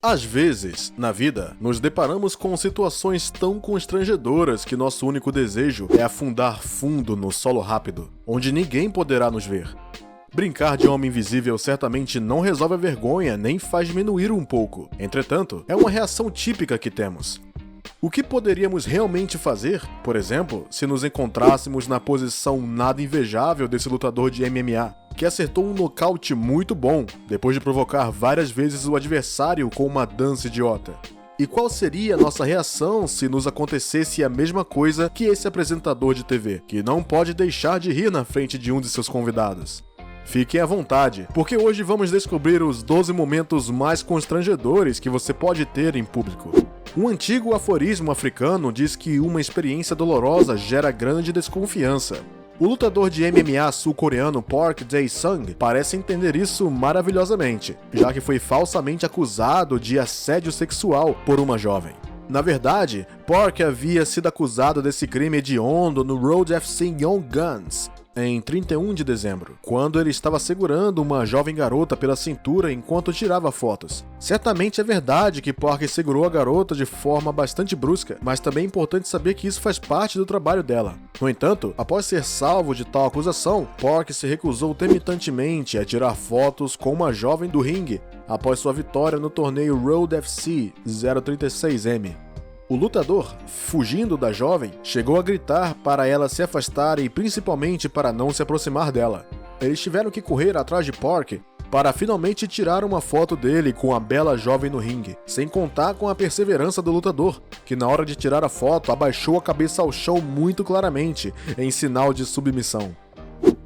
Às vezes, na vida, nos deparamos com situações tão constrangedoras que nosso único desejo é afundar fundo no solo rápido, onde ninguém poderá nos ver. Brincar de homem invisível certamente não resolve a vergonha nem faz diminuir um pouco. Entretanto, é uma reação típica que temos. O que poderíamos realmente fazer, por exemplo, se nos encontrássemos na posição nada invejável desse lutador de MMA, que acertou um nocaute muito bom, depois de provocar várias vezes o adversário com uma dança idiota? E qual seria a nossa reação se nos acontecesse a mesma coisa que esse apresentador de TV, que não pode deixar de rir na frente de um de seus convidados? Fiquem à vontade, porque hoje vamos descobrir os 12 momentos mais constrangedores que você pode ter em público. Um antigo aforismo africano diz que uma experiência dolorosa gera grande desconfiança. O lutador de MMA sul-coreano Park Jae-sung parece entender isso maravilhosamente, já que foi falsamente acusado de assédio sexual por uma jovem. Na verdade, Park havia sido acusado desse crime hediondo no Road FC Young Guns, em 31 de dezembro, quando ele estava segurando uma jovem garota pela cintura enquanto tirava fotos. Certamente é verdade que Park segurou a garota de forma bastante brusca, mas também é importante saber que isso faz parte do trabalho dela. No entanto, após ser salvo de tal acusação, Park se recusou terminantemente a tirar fotos com uma jovem do ringue após sua vitória no torneio Road FC 036M. O lutador, fugindo da jovem, chegou a gritar para ela se afastar e principalmente para não se aproximar dela. Eles tiveram que correr atrás de Park para finalmente tirar uma foto dele com a bela jovem no ringue, sem contar com a perseverança do lutador, que na hora de tirar a foto abaixou a cabeça ao chão muito claramente, em sinal de submissão.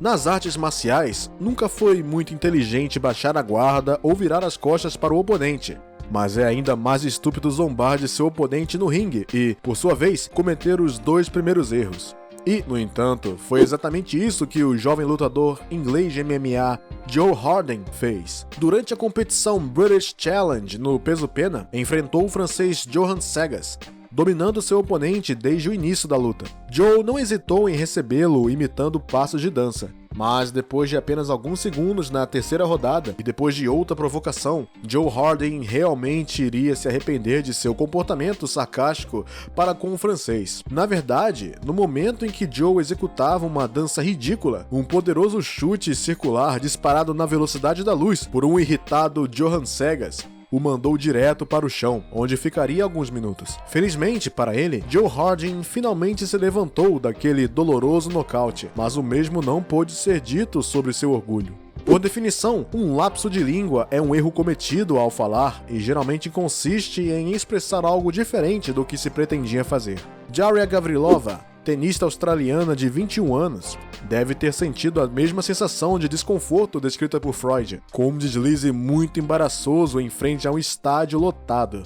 Nas artes marciais, nunca foi muito inteligente baixar a guarda ou virar as costas para o oponente, mas é ainda mais estúpido zombar de seu oponente no ringue e, por sua vez, cometer os dois primeiros erros. E, no entanto, foi exatamente isso que o jovem lutador inglês de MMA Joe Harden fez. Durante a competição British Challenge no peso-pena, enfrentou o francês Johan Segas, dominando seu oponente desde o início da luta. Joe não hesitou em recebê-lo imitando passos de dança, mas depois de apenas alguns segundos na terceira rodada e depois de outra provocação, Joe Harden realmente iria se arrepender de seu comportamento sarcástico para com o francês. Na verdade, no momento em que Joe executava uma dança ridícula, um poderoso chute circular disparado na velocidade da luz por um irritado Johan Segas o mandou direto para o chão, onde ficaria alguns minutos. Felizmente para ele, Joe Harden finalmente se levantou daquele doloroso nocaute, mas o mesmo não pôde ser dito sobre seu orgulho. Por definição, um lapso de língua é um erro cometido ao falar e geralmente consiste em expressar algo diferente do que se pretendia fazer. Daria Gavrilova, tenista australiana de 21 anos, deve ter sentido a mesma sensação de desconforto descrita por Freud, com um deslize muito embaraçoso em frente a um estádio lotado.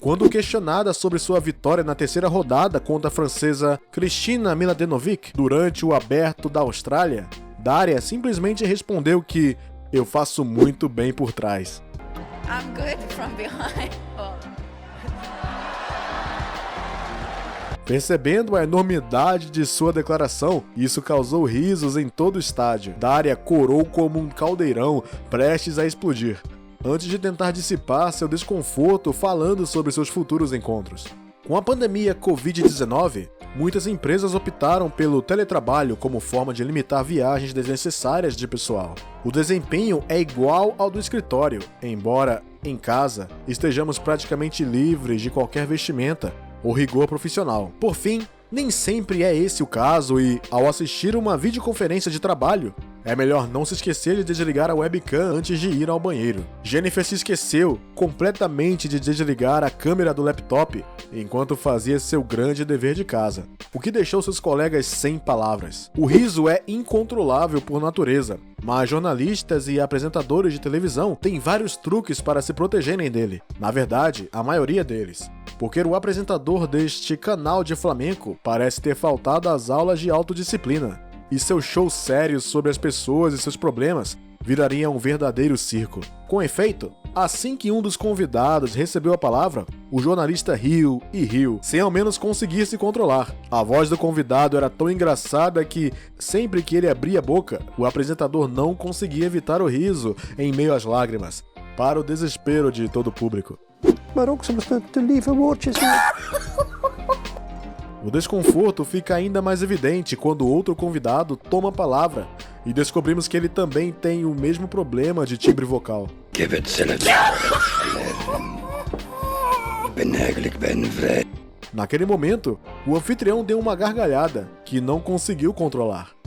Quando questionada sobre sua vitória na terceira rodada contra a francesa Kristina Mladenovic durante o Aberto da Austrália, Daria simplesmente respondeu que "eu faço muito bem por trás". I'm good from behind. Percebendo a enormidade de sua declaração, isso causou risos em todo o estádio. Daria corou como um caldeirão prestes a explodir, antes de tentar dissipar seu desconforto falando sobre seus futuros encontros. Com a pandemia Covid-19, muitas empresas optaram pelo teletrabalho como forma de limitar viagens desnecessárias de pessoal. O desempenho é igual ao do escritório, embora, em casa, estejamos praticamente livres de qualquer vestimenta ou rigor profissional. Por fim, nem sempre é esse o caso e, ao assistir uma videoconferência de trabalho, é melhor não se esquecer de desligar a webcam antes de ir ao banheiro. Jennifer se esqueceu completamente de desligar a câmera do laptop enquanto fazia seu grande dever de casa, o que deixou seus colegas sem palavras. O riso é incontrolável por natureza, mas jornalistas e apresentadores de televisão têm vários truques para se protegerem dele. Na verdade, a maioria deles. Porque o apresentador deste canal de flamenco parece ter faltado às aulas de autodisciplina, e seu show sério sobre as pessoas e seus problemas viraria um verdadeiro circo. Com efeito, assim que um dos convidados recebeu a palavra, o jornalista riu e riu, sem ao menos conseguir se controlar. A voz do convidado era tão engraçada que, sempre que ele abria a boca, o apresentador não conseguia evitar o riso em meio às lágrimas. para o desespero de todo o público. O desconforto fica ainda mais evidente quando outro convidado toma a palavra e descobrimos que ele também tem o mesmo problema de timbre vocal. Naquele momento, o anfitrião deu uma gargalhada que não conseguiu controlar.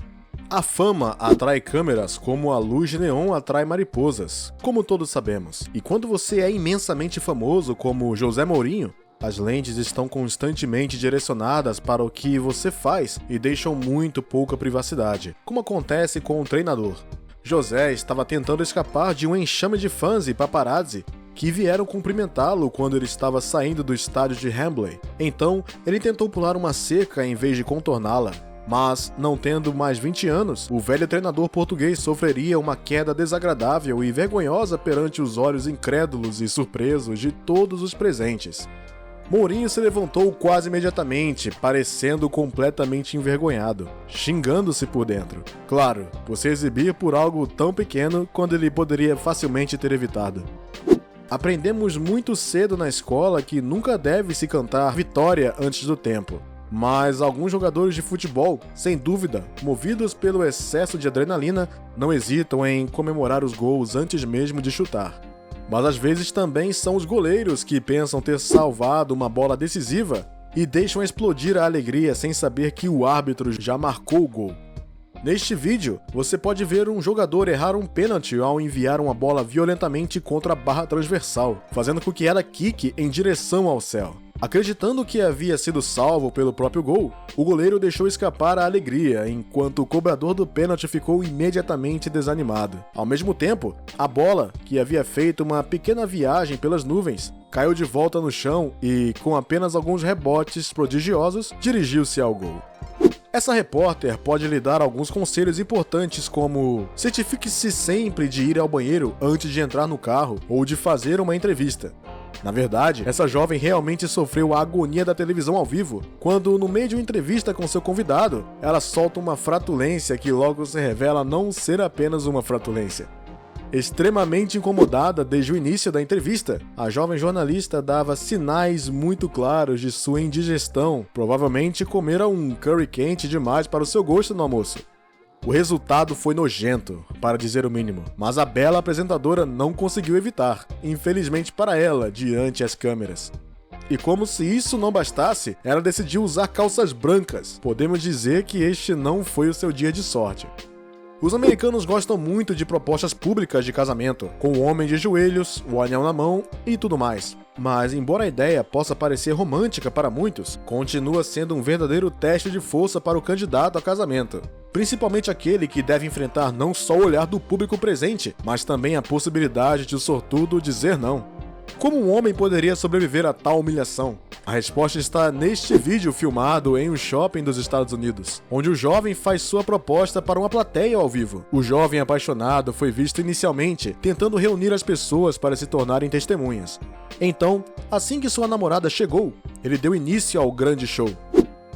A fama atrai câmeras como a luz de neon atrai mariposas, como todos sabemos. E quando você é imensamente famoso como José Mourinho, as lentes estão constantemente direcionadas para o que você faz e deixam muito pouca privacidade, como acontece com o treinador. José estava tentando escapar de um enxame de fãs e paparazzi que vieram cumprimentá-lo quando ele estava saindo do estádio de Wembley. Então, ele tentou pular uma cerca em vez de contorná-la. Mas, não tendo mais 20 anos, o velho treinador português sofreria uma queda desagradável e vergonhosa perante os olhos incrédulos e surpresos de todos os presentes. Mourinho se levantou quase imediatamente, parecendo completamente envergonhado, xingando-se por dentro. Claro, por se exibir por algo tão pequeno quando ele poderia facilmente ter evitado. Aprendemos muito cedo na escola que nunca deve se cantar vitória antes do tempo. Mas alguns jogadores de futebol, sem dúvida, movidos pelo excesso de adrenalina, não hesitam em comemorar os gols antes mesmo de chutar. Mas às vezes também são os goleiros que pensam ter salvado uma bola decisiva e deixam explodir a alegria sem saber que o árbitro já marcou o gol. Neste vídeo, você pode ver um jogador errar um pênalti ao enviar uma bola violentamente contra a barra transversal, fazendo com que ela quique em direção ao céu. Acreditando que havia sido salvo pelo próprio gol, o goleiro deixou escapar a alegria, enquanto o cobrador do pênalti ficou imediatamente desanimado. Ao mesmo tempo, a bola, que havia feito uma pequena viagem pelas nuvens, caiu de volta no chão e, com apenas alguns rebotes prodigiosos, dirigiu-se ao gol. Essa repórter pode lhe dar alguns conselhos importantes como: certifique-se sempre de ir ao banheiro antes de entrar no carro ou de fazer uma entrevista. Na verdade, essa jovem realmente sofreu a agonia da televisão ao vivo, quando, no meio de uma entrevista com seu convidado, ela solta uma flatulência que logo se revela não ser apenas uma flatulência. Extremamente incomodada desde o início da entrevista, a jovem jornalista dava sinais muito claros de sua indigestão, provavelmente comera um curry quente demais para o seu gosto no almoço. O resultado foi nojento, para dizer o mínimo, mas a bela apresentadora não conseguiu evitar, infelizmente para ela, diante as câmeras. E como se isso não bastasse, ela decidiu usar calças brancas. Podemos dizer que este não foi o seu dia de sorte. Os americanos gostam muito de propostas públicas de casamento, com o homem de joelhos, o anel na mão e tudo mais. Mas, embora a ideia possa parecer romântica para muitos, continua sendo um verdadeiro teste de força para o candidato a casamento. Principalmente aquele que deve enfrentar não só o olhar do público presente, mas também a possibilidade de o sortudo dizer não. Como um homem poderia sobreviver a tal humilhação? A resposta está neste vídeo filmado em um shopping dos Estados Unidos, onde o jovem faz sua proposta para uma plateia ao vivo. O jovem apaixonado foi visto inicialmente tentando reunir as pessoas para se tornarem testemunhas. Então, assim que sua namorada chegou, ele deu início ao grande show.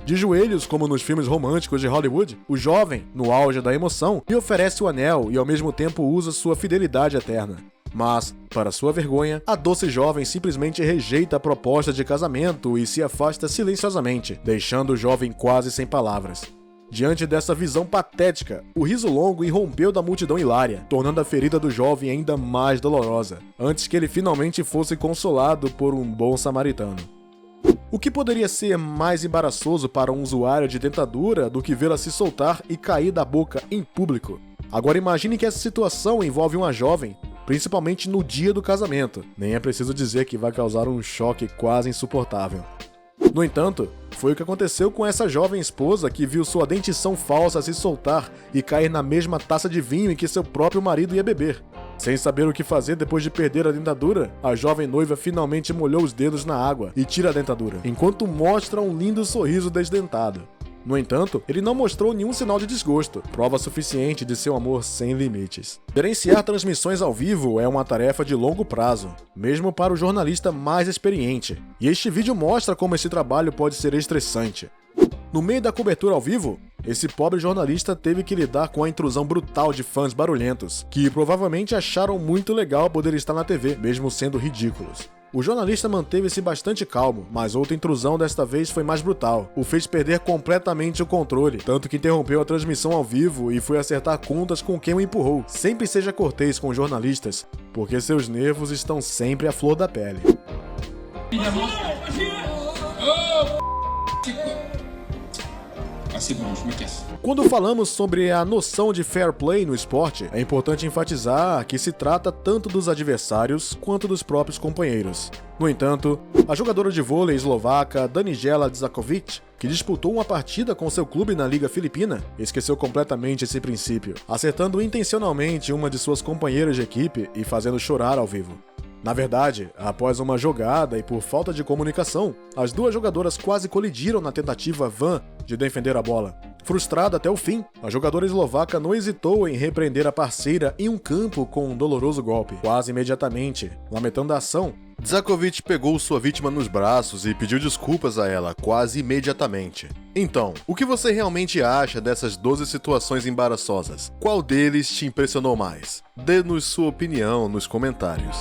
De joelhos, como nos filmes românticos de Hollywood, o jovem, no auge da emoção, lhe oferece o anel e ao mesmo tempo usa sua fidelidade eterna. Mas, para sua vergonha, a doce jovem simplesmente rejeita a proposta de casamento e se afasta silenciosamente, deixando o jovem quase sem palavras. Diante dessa visão patética, o riso longo irrompeu da multidão hilária, tornando a ferida do jovem ainda mais dolorosa, antes que ele finalmente fosse consolado por um bom samaritano. O que poderia ser mais embaraçoso para um usuário de dentadura do que vê-la se soltar e cair da boca em público? Agora imagine que essa situação envolve uma jovem, principalmente no dia do casamento. Nem é preciso dizer que vai causar um choque quase insuportável. No entanto, foi o que aconteceu com essa jovem esposa que viu sua dentição falsa se soltar e cair na mesma taça de vinho em que seu próprio marido ia beber. Sem saber o que fazer depois de perder a dentadura, a jovem noiva finalmente molhou os dedos na água e tira a dentadura, enquanto mostra um lindo sorriso desdentado. No entanto, ele não mostrou nenhum sinal de desgosto, prova suficiente de seu amor sem limites. Gerenciar transmissões ao vivo é uma tarefa de longo prazo, mesmo para o jornalista mais experiente, e este vídeo mostra como esse trabalho pode ser estressante. No meio da cobertura ao vivo, Esse pobre jornalista teve que lidar com a intrusão brutal de fãs barulhentos, que provavelmente acharam muito legal poder estar na TV, mesmo sendo ridículos. O jornalista manteve-se bastante calmo, mas outra intrusão desta vez foi mais brutal. O fez perder completamente o controle, tanto que interrompeu a transmissão ao vivo e foi acertar contas com quem o empurrou. Sempre seja cortês com jornalistas, porque seus nervos estão sempre à flor da pele. Quando falamos sobre a noção de fair play no esporte, é importante enfatizar que se trata tanto dos adversários quanto dos próprios companheiros. No entanto, a jogadora de vôlei eslovaca Danijela Dzakovic, que disputou uma partida com seu clube na Liga Filipina, esqueceu completamente esse princípio, acertando intencionalmente uma de suas companheiras de equipe e fazendo chorar ao vivo. Na verdade, após uma jogada e por falta de comunicação, as duas jogadoras quase colidiram na tentativa vã de defender a bola. Frustrada até o fim, a jogadora eslovaca não hesitou em repreender a parceira em um campo com um doloroso golpe. Quase imediatamente, lamentando a ação, Dzakovic pegou sua vítima nos braços e pediu desculpas a ela quase imediatamente. Então, o que você realmente acha dessas 12 situações embaraçosas? Qual deles te impressionou mais? Dê-nos sua opinião nos comentários.